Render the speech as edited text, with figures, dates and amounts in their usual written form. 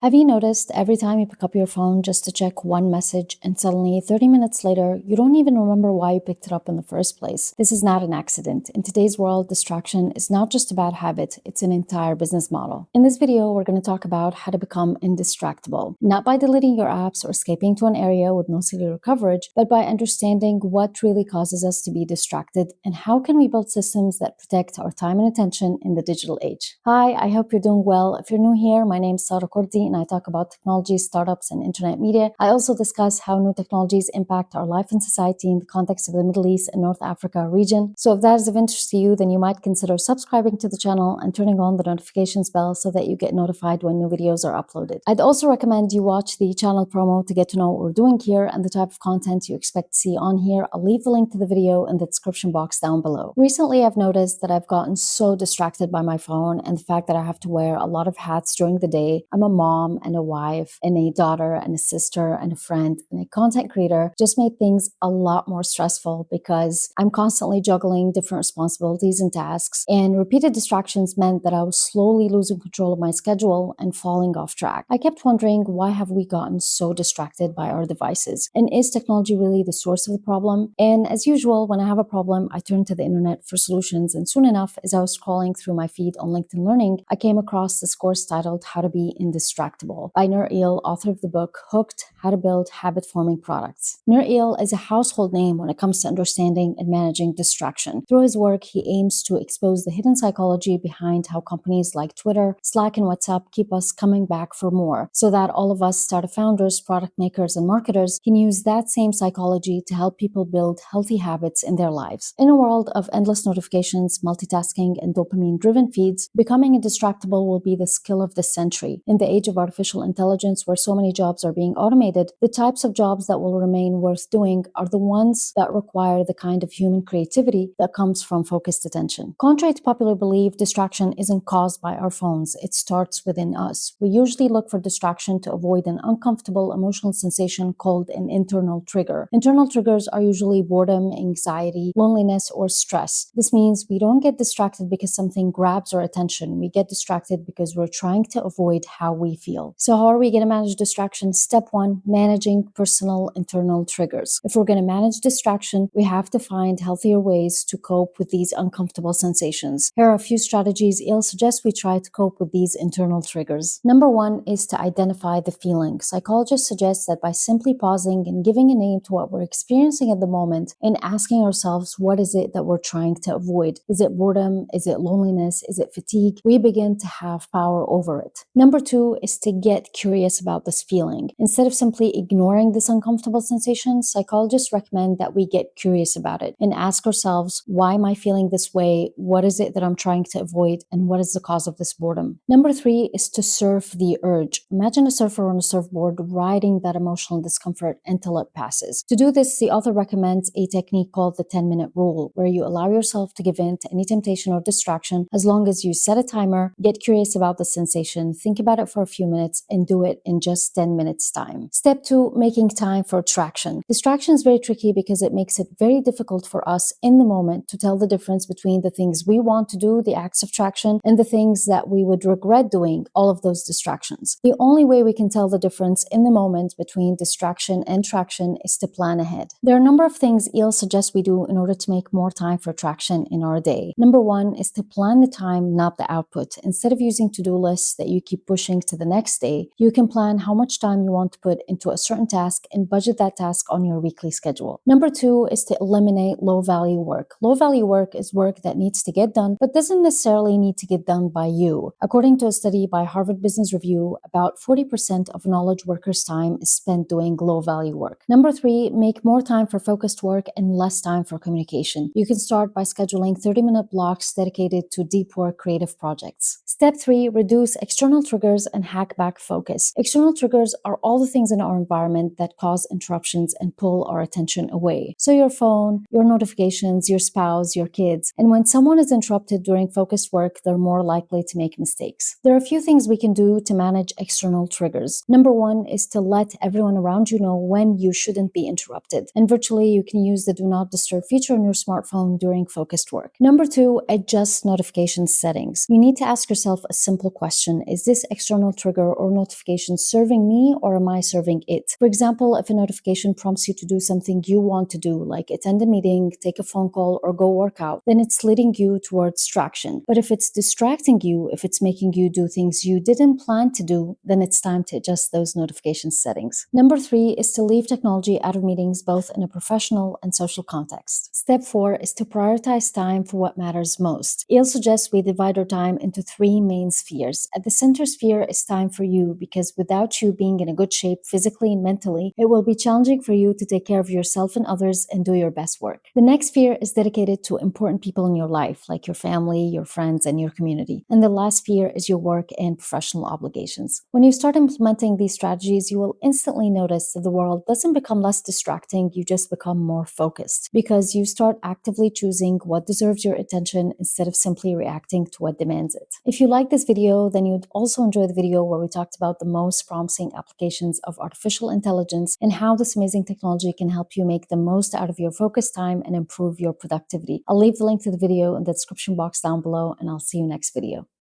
Have you noticed every time you pick up your phone just to check one message and suddenly 30 minutes later, you don't even remember why you picked it up in the first place? This is not an accident. In today's world, distraction is not just a bad habit, it's an entire business model. In this video, we're going to talk about how to become indistractable, not by deleting your apps or escaping to an area with no cellular coverage, but by understanding what really causes us to be distracted and how can we build systems that protect our time and attention in the digital age. Hi, I hope you're doing well. If you're new here, my name is Sarah Kurdi and I talk about technology, startups, and internet media. I also discuss how new technologies impact our life and society in the context of the Middle East and North Africa region. So if that is of interest to you, then you might consider subscribing to the channel and turning on the notifications bell so that you get notified when new videos are uploaded. I'd also recommend you watch the channel promo to get to know what we're doing here and the type of content you expect to see on here. I'll leave the link to the video in the description box down below. Recently, I've noticed that I've gotten so distracted by my phone and the fact that I have to wear a lot of hats during the day. I'm a mom and a wife and a daughter and a sister and a friend and a content creator. Just made things a lot more stressful because I'm constantly juggling different responsibilities and tasks, and repeated distractions meant that I was slowly losing control of my schedule and falling off track. I kept wondering, why have we gotten so distracted by our devices? And is technology really the source of the problem? And as usual, when I have a problem, I turn to the internet for solutions, and soon enough, as I was scrolling through my feed on LinkedIn Learning, I came across this course titled How to Be Indistractable by Nir Eyal, author of the book Hooked: How to Build Habit-Forming Products. Nir Eyal is a household name when it comes to understanding and managing distraction. Through his work, he aims to expose the hidden psychology behind how companies like Twitter, Slack, and WhatsApp keep us coming back for more, so that all of us startup founders, product makers, and marketers can use that same psychology to help people build healthy habits in their lives. In a world of endless notifications, multitasking, and dopamine-driven feeds, becoming indistractable will be the skill of the century. In the age of artificial intelligence, where so many jobs are being automated, the types of jobs that will remain worth doing are the ones that require the kind of human creativity that comes from focused attention. Contrary to popular belief, distraction isn't caused by our phones. It starts within us. We usually look for distraction to avoid an uncomfortable emotional sensation called an internal trigger. Internal triggers are usually boredom, anxiety, loneliness, or stress. This means we don't get distracted because something grabs our attention. We get distracted because we're trying to avoid how we feel. So how are we going to manage distraction? Step one, managing personal internal triggers. If we're going to manage distraction, we have to find healthier ways to cope with these uncomfortable sensations. Here are a few strategies Eyal suggests we try to cope with these internal triggers. Number one is to identify the feeling. Psychologists suggest that by simply pausing and giving a name to what we're experiencing at the moment and asking ourselves, what is it that we're trying to avoid? Is it boredom? Is it loneliness? Is it fatigue? We begin to have power over it. Number two is to get curious about this feeling. Instead of simply ignoring this uncomfortable sensation, psychologists recommend that we get curious about it and ask ourselves, why am I feeling this way? What is it that I'm trying to avoid? And what is the cause of this boredom? Number three is to surf the urge. Imagine a surfer on a surfboard riding that emotional discomfort until it passes. To do this, the author recommends a technique called the 10-minute rule, where you allow yourself to give in to any temptation or distraction as long as you set a timer, get curious about the sensation, think about it for a few minutes, and do it in just 10 minutes time. Step two, making time for traction. Distraction is very tricky because it makes it very difficult for us in the moment to tell the difference between the things we want to do, the acts of traction, and the things that we would regret doing, all of those distractions. The only way we can tell the difference in the moment between distraction and traction is to plan ahead. There are a number of things Eyal suggests we do in order to make more time for traction in our day. Number one is to plan the time, not the output. Instead of using to-do lists that you keep pushing to the next day, you can plan how much time you want to put into a certain task and budget that task on your weekly schedule. Number two is to eliminate low-value work. Low-value work is work that needs to get done, but doesn't necessarily need to get done by you. According to a study by Harvard Business Review, about 40% of knowledge workers' time is spent doing low-value work. Number three, make more time for focused work and less time for communication. You can start by scheduling 30-minute blocks dedicated to deep work creative projects. Step three, reduce external triggers and hack back focus. External triggers are all the things in our environment that cause interruptions and pull our attention away. So your phone, your notifications, your spouse, your kids. And when someone is interrupted during focused work, they're more likely to make mistakes. There are a few things we can do to manage external triggers. Number one is to let everyone around you know when you shouldn't be interrupted. And virtually, you can use the Do Not Disturb feature on your smartphone during focused work. Number two, adjust notification settings. You need to ask yourself a simple question. Is this external trigger trigger or notification serving me or am I serving it? For example, if a notification prompts you to do something you want to do, like attend a meeting, take a phone call, or go work out, then it's leading you towards distraction. But if it's distracting you, if it's making you do things you didn't plan to do, then it's time to adjust those notification settings. Number 3 is to leave technology out of meetings both in a professional and social context. Step 4 is to prioritize time for what matters most. Eyal suggests we divide our time into 3 main spheres. At the center sphere is time for you, because without you being in a good shape physically and mentally, it will be challenging for you to take care of yourself and others and do your best work. The next sphere is dedicated to important people in your life, like your family, your friends, and your community. And the last sphere is your work and professional obligations. When you start implementing these strategies, you will instantly notice that the world doesn't become less distracting, you just become more focused, because you start actively choosing what deserves your attention instead of simply reacting to what demands it. If you like this video, then you'd also enjoy the video where we talked about the most promising applications of artificial intelligence and how this amazing technology can help you make the most out of your focus time and improve your productivity. I'll leave the link to the video in the description box down below, and I'll see you next video.